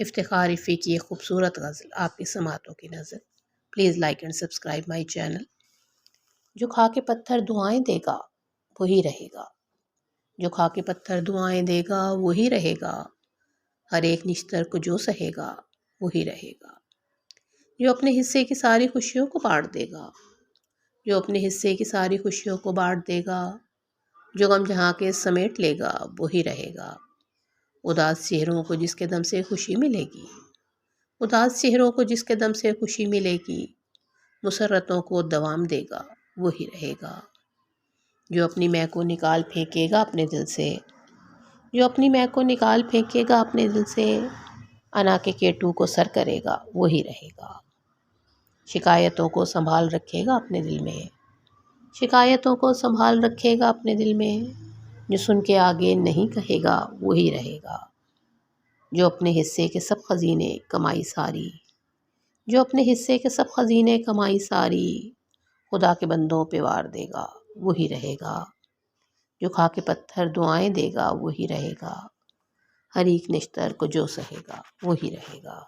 افتخار رفیع کی ایک خوبصورت غزل آپ کی سماعتوں کی نظر. Please like and subscribe my channel. جو کھا کے پتھر دعائیں دے گا وہی رہے گا. جو کھا کے پتھر دعائیں دے گا وہی رہے گا. ہر ایک نشتر کو جو سہے گا وہی رہے گا. جو اپنے حصے کی ساری خوشیوں کو بانٹ دے گا. جو اپنے حصے کی ساری خوشیوں کو بانٹ دے گا. جو غم جہاں کے سمیٹ لے گا وہی رہے گا. اداس چہروں کو جس کے دم سے خوشی ملے گی. اداس چہروں کو جس کے دم سے خوشی ملے گی. مسرتوں کو دوام دے گا وہی رہے گا. جو اپنی میں کو نکال پھینکے گا اپنے دل سے. جو اپنی میں کو نکال پھینکے گا اپنے دل سے. انا کے کیٹو کو سر کرے گا وہی رہے گا. شکایتوں کو سنبھال رکھے گا اپنے دل میں. شکایتوں کو سنبھال رکھے گا اپنے دل میں. جو سن کے آگے نہیں کہے گا وہی رہے گا. جو اپنے حصے کے سب خزینے کمائی ساری. جو اپنے حصے کے سب خزینے کمائی ساری. خدا کے بندوں پہ وار دے گا وہی رہے گا. جو کھا کے پتھر دعائیں دے گا وہی رہے گا. ہر ایک نشتر کو جو سہے گا وہی رہے گا.